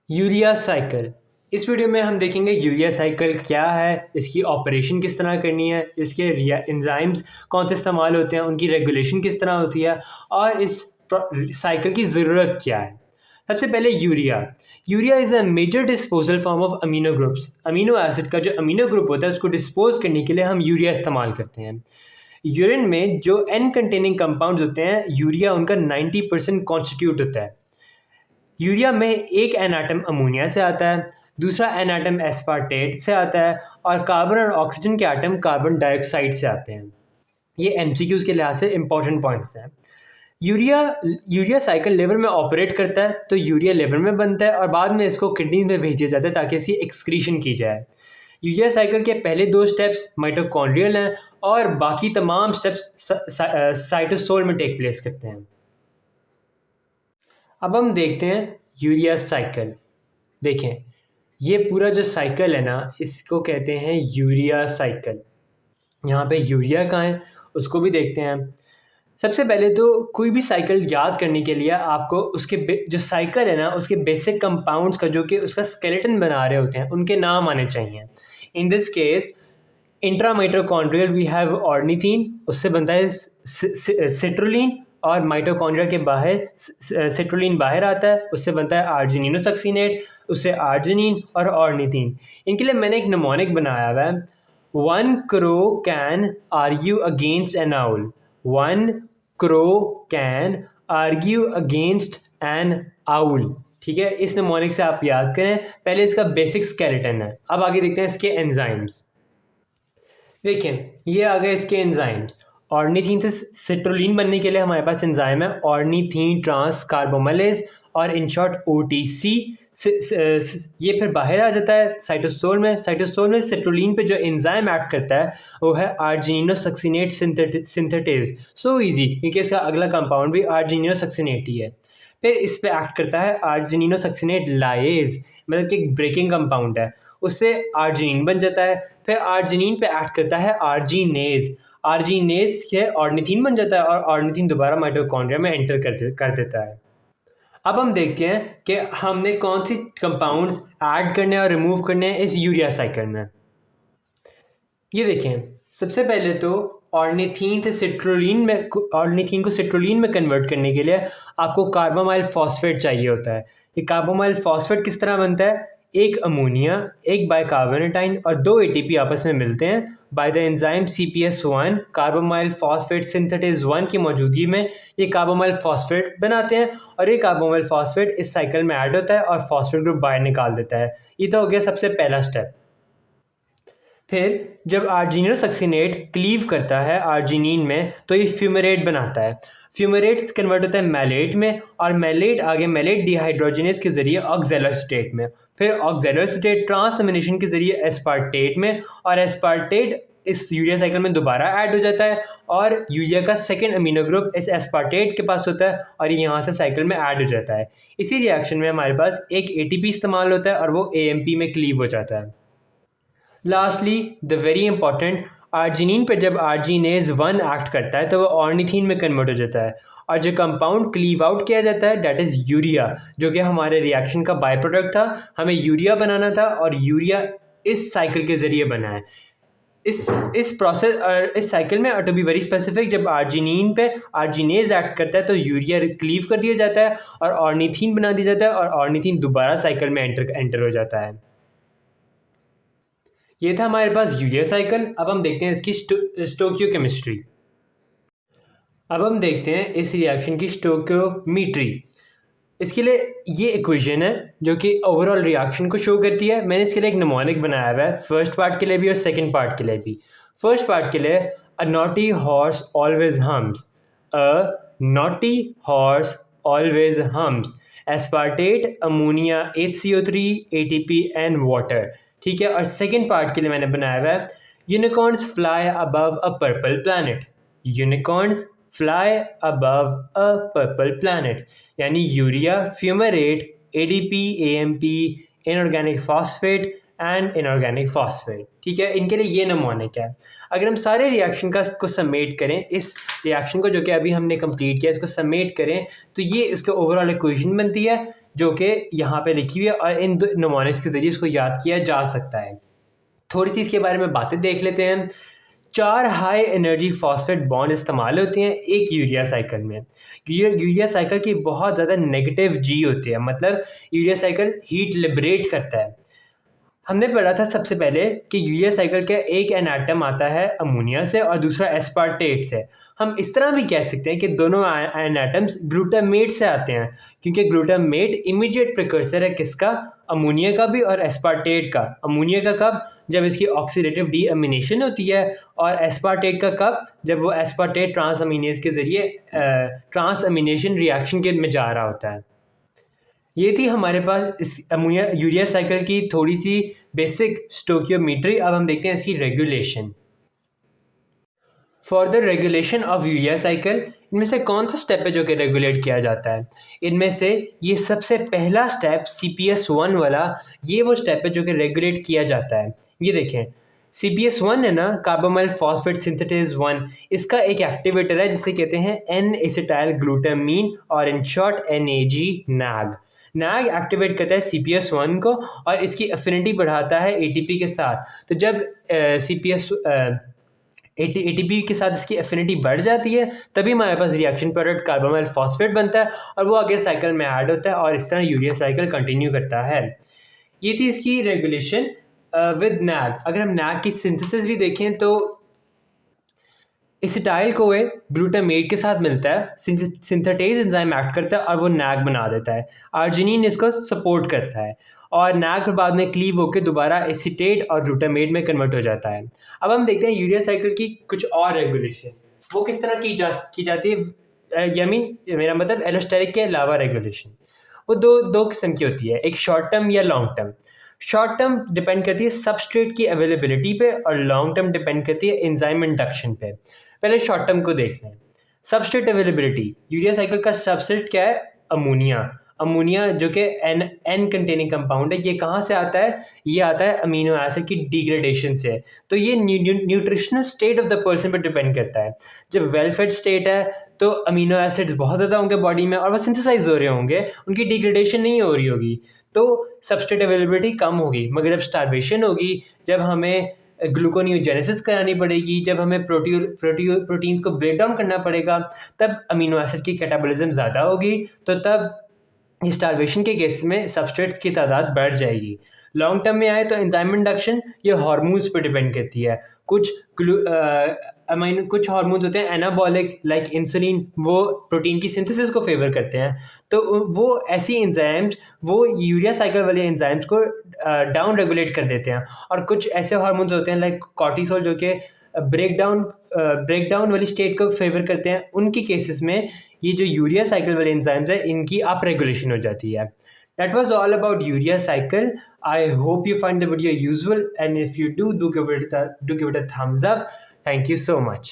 Urea cycle. इस video में हम देखेंगे यूरिया साइकिल क्या है, इसकी ऑपरेशन किस तरह करनी है, इसके एंजाइम्स कौन से इस्तेमाल होते हैं, उनकी रेगुलेशन किस तरह होती है और इस साइकिल की ज़रूरत क्या है। सबसे पहले urea. Urea is a major disposal form of amino groups. Amino acid का जो अमीनो ग्रुप होता है उसको डिस्पोज करने के लिए हम यूरिया इस्तेमाल करते हैं। यूरिन में जो एन कंटेनिंग कंपाउंड्स होते हैं, यूरिया उनका 90% कॉन्स्टिट्यूट होता है। यूरिया में एक एन एटम अमोनिया से आता है, दूसरा एन एटम एस्पार्टेट से आता है और कार्बन और ऑक्सीजन के एटम कार्बन डाइऑक्साइड से आते हैं। ये एमसीक्यूज के लिहाज से इंपॉर्टेंट पॉइंट्स हैं। यूरिया यूरिया साइकिल लिवर में ऑपरेट करता है, तो यूरिया लिवर में बनता है और बाद में इसको किडनी में भेज दिया जाता है ताकि इसकी एक्सक्रीशन की जाए। यूरिया साइकिल के पहले दो स्टेप्स माइटोकॉन्ड्रियल हैं और बाकी तमाम स्टेप्स साइटोसोल में टेक प्लेस करते हैं। अब हम देखते हैं यूरिया साइकिल। देखें, ये पूरा जो साइकिल है ना, इसको कहते हैं यूरिया साइकिल। यहाँ पे यूरिया कहाँ है उसको भी देखते हैं। सबसे पहले तो कोई भी साइकिल याद करने के लिए आपको उसके जो साइकिल है ना, उसके बेसिक कंपाउंड्स का जो कि उसका स्केलेटन बना रहे होते हैं उनके नाम आने चाहिए। In this case intramitochondrial we have ornithine, उससे बनता है सिट्रुलिन, और माइटोकॉन्ड्रिया के बाहर सिट्रुलिन बाहर आता है, उससे बनता है आर्जिनिनोसक्सिनेट, उससे आर्जिनिन और ऑर्निथीन। इनके लिए मैंने एक निमोनिक बनाया हुआ है। 1 crow can argue against an owl. 1 crow can argue against an owl. ठीक है, इस निमोनिक से आप याद करें। पहले इसका बेसिक स्केलेटन है। अब आगे देखते हैं इसके एंजाइम्स। देखें, ये आ गए इसके एंजाइम्स। ऑर्निथीन से सिट्रुलिन बनने के लिए हमारे पास एंजाइम है ऑर्निथीन ट्रांस कार्बोमलेज, और इन शॉर्ट OTC। ये फिर बाहर आ जाता है साइटोसोल में। साइटोसोल में सिट्रुलिन पे जो एंजाइम एक्ट करता है वो है आर्जिनिनोसक्सिनेट सिंथेटेज। सो इजी, क्योंकि इसका अगला कंपाउंड भी आर्जिनिनोसक्सिनेट ही है। फिर इस पे एक्ट करता है आर्जिनिनोसक्सिनेट लाएज, मतलब कि एक ब्रेकिंग कंपाउंड है, उससे आर्जिनिन बन जाता है। फिर आर्जिनिन पे एक्ट करता है आर्जिनेज, आर्जिनेज से ऑर्निथीन बन जाता है और ऑर्निथीन दोबारा माइटोकॉन्ड्रिया में एंटर कर देता है। अब हम देखते हैं कि हमने कौन सी कंपाउंड्स ऐड करने हैं और रिमूव करने हैं इस यूरिया साइकिल में। ये देखें, सबसे पहले तो ऑर्निथीन से सिट्रुलिन में, ऑर्निथीन को सिट्रुलिन में कन्वर्ट करने के लिए आपको कार्बामाइल फॉस्फेट चाहिए होता है। ये कार्बामाइल फॉस्फेट किस तरह बनता है? एक अमोनिया, एक बाइकार्बोनेटाइन और दो ATP आपस में मिलते हैं by the enzyme CPS1, carbamyl phosphate synthetase 1 की मौजूदगी में ये कार्बामाइल फॉस्फेट बनाते हैं और ये कार्बामाइल फॉस्फेट इस साइकिल में ऐड होता है और फॉस्फेट ग्रुप बाहर निकाल देता है। ये तो हो गया सबसे पहला स्टेप। फिर जब आर्जिनिनोसक्सिनेट क्लीव करता है आर्जिनिन में तो ये फ्यूमेरेट बनाता है। फ्यूमेरेट कन्वर्ट होता है मैलेट में, और मैलेट आगे मैलेट डिहाइड्रोजिनेज के जरिए ऑक्जेलोएसीटेट में, फिर ऑक्जेलोएसीटेट ट्रांसअमीनेशन के जरिए एस्पार्टेट में, और एस्पार्टेट इस यूरिया साइकिल में दोबारा ऐड हो जाता है और यूरिया का सेकेंड अमीनो ग्रुप इस एस्पार्टेट के पास होता है और ये यहाँ से साइकिल में ऐड हो जाता है। इसी रिएक्शन में हमारे पास एक ATP इस्तेमाल होता है और वो AMP में क्लीव हो जाता है। Lastly the very important, arginine पर जब आर्जिनेज 1 एक्ट करता है तो वो ऑर्निथीन में कन्वर्ट हो जाता है और जो कंपाउंड क्लीव आउट किया जाता है डेट इज़ यूरिया, जो कि हमारे रिएक्शन का बाय प्रोडक्ट था। हमें यूरिया बनाना था और यूरिया इस साइकिल के ज़रिए बना है। इस प्रोसेस इस साइकिल में, टू बी वेरी स्पेसिफिक, जब आर्जिनिन पे आर्जिनेज एक्ट करता है तो यूरिया क्लीव कर दिया जाता है और ऑर्निथीन बना दिया जाता है और ऑर्निथीन दोबारा साइकिल में एंटर हो जाता है। ये था हमारे पास यूरिया साइकिल। अब हम देखते हैं इसकी स्टोकियोकेमिस्ट्री। अब हम देखते हैं इस रिएक्शन की स्टोकियोमेट्री। इसके लिए ये इक्वेशन है जो कि ओवरऑल रिएक्शन को शो करती है। मैंने इसके लिए एक निमोनिक बनाया हुआ है, फर्स्ट पार्ट के लिए भी और सेकंड पार्ट के लिए भी। फर्स्ट पार्ट के लिए अ naughty horse always hums, a naughty horse always hums, aspartate, ammonia, HCO3, ATP and water. ठीक है, और सेकंड पार्ट के लिए मैंने बनाया हुआ है unicorns fly above a purple planet, unicorns fly above a purple planet, यानी urea, fumarate, ADP, AMP, inorganic phosphate and inorganic phosphate. ठीक है, इनके लिए ये निमोनिक है। अगर हम सारे रिएक्शन को समेट करें, इस रिएक्शन को जो कि अभी हमने कंप्लीट किया इसको समेट करें, तो ये इसका ओवरऑल इक्वेशन बनती है जो कि यहाँ पे लिखी हुई है और इन नमोनिक्स के ज़रिए इसको याद किया जा सकता है। थोड़ी सी इसके बारे में बातें देख लेते हैं। 4 हाई एनर्जी फॉस्फेट बॉन्ड इस्तेमाल होते हैं एक यूरिया साइकिल में। यूरिया साइकिल की बहुत ज़्यादा नेगेटिव जी होती है, मतलब यूरिया साइकिल हीट लिबरेट करता है। हमने पढ़ा था सबसे पहले कि यूरिया साइकिल का एक एनाटम आता है अमोनिया से और दूसरा एस्पार्टेट से। हम इस तरह भी कह सकते हैं कि दोनों एनाटम्स ग्लूटामेट से आते हैं, क्योंकि ग्लूटामेट इमीडिएट प्रिकर्सर है किसका, अमोनिया का भी और एस्पार्टेट का। अमोनिया का कब, जब इसकी ऑक्सीडेटिव डीअमीनेशन होती है, और एस्पार्टेट का कब, जब वो एस्पार्टेट ट्रांस अमीनेज के ज़रिए ट्रांस अमीनेशन रिएक्शन के में जा रहा होता है। ये थी हमारे पास इस अमोनिया यूरिया साइकिल की थोड़ी सी बेसिक स्टोकियोमेट्री। अब हम देखते हैं इसकी regulation. For the regulation of urea cycle, इनमें से कौन सा स्टेप है जो कि रेगुलेट किया जाता है? इनमें से ये सबसे पहला स्टेप CPS1 वाला, ये वो स्टेप है जो कि रेगुलेट किया जाता है। ये देखें, CPS1 है ना, कार्बामाइल फॉस्फेट सिंथेटेज 1, इसका एक एक्टिवेटर है जिसे कहते हैं N-एसिटाइल ग्लूटामीन, और in short NAG। NAG activate करता है CPS1 को और इसकी एफिनिटी बढ़ाता है ATP के साथ। तो जब ATP के साथ इसकी एफिनिटी बढ़ जाती है, तभी हमारे पास रिएक्शन प्रोडक्ट कार्बामाइल फॉस्फेट बनता है और वो आगे साइकिल में ऐड होता है और इस तरह यूरिया साइकिल कंटिन्यू करता है। ये थी इसकी रेगुलेशन विद NAG। अगर हम NAG की सिंथेसिस भी देखें तो एसिटाइल को वे ग्लूटामेट के साथ मिलता है, सिंथेटेज एंजाइम एक्ट करता है और वो NAG बना देता है। आर्जिनिन इसको सपोर्ट करता है और NAG फिर बाद में क्लीव होकर दोबारा एसिटेट और ग्लूटामेट में कन्वर्ट हो जाता है। अब हम देखते हैं यूरिया साइकिल की कुछ और रेगुलेशन, वो किस तरह की जाती है। मेरा मतलब एलोस्टेरिक के अलावा रेगुलेशन, वो दो किस्म की होती है, एक शॉर्ट टर्म या long term. Short term depend करती है सबस्ट्रेट की अवेलेबिलिटी पे और लॉन्ग टर्म डिपेंड करती है एंजाइम इंडक्शन पे। पहले शॉर्ट टर्म को देख लें। सबस्ट्रेट अवेलेबिलिटी, यूरिया साइकिल का सबस्ट्रेट क्या है, अमोनिया। अमोनिया जो कि एन कंटेनिंग कंपाउंड है, ये कहाँ से आता है, ये आता है अमीनो एसिड की डिग्रेडेशन से। तो ये nutritional state of the person पर डिपेंड करता है। जब वेल फेड स्टेट है तो अमीनो एसिड्स बहुत ज़्यादा होंगे बॉडी में और वो सिंथेसाइज हो रहे होंगे, उनकी डिग्रेडेशन नहीं हो रही होगी, तो सबस्ट्रेट अवेलेबिलिटी कम होगी। मगर जब स्टार्वेशन होगी, जब हमें ग्लूकोनियोजेनेसिस करानी पड़ेगी, जब हमें प्रोटीन्स को ब्रेक डाउन करना पड़ेगा, तब अमीनो एसिड की कैटाबॉलिज्म ज़्यादा होगी, तो तब स्टार्वेशन के केस में सबस्ट्रेट्स की तादाद बढ़ जाएगी। लॉन्ग टर्म में आए तो एंजाइम इंडक्शन ये हार्मोन्स पे डिपेंड करती है। कुछ हार्मोन्स होते हैं एनाबॉलिक लाइक इंसुलिन, वो प्रोटीन की सिंथेसिस को फेवर करते हैं, तो वो ऐसी एंजाइम्स वो यूरिया साइकिल वाले एंजाइम्स को डाउन रेगुलेट कर देते हैं। और कुछ ऐसे हार्मोन्स होते हैं लाइक कॉर्टिसोल जो कि ब्रेकडाउन वाली स्टेट को फेवर करते हैं। उनकी केसेस में ये जो यूरिया साइकिल वाले एंजाइम्स है इनकी अप रेगुलेशन हो जाती है। That was all about urea cycle. I hope you find the video useful, and if you do give it a thumbs up. Thank you so much.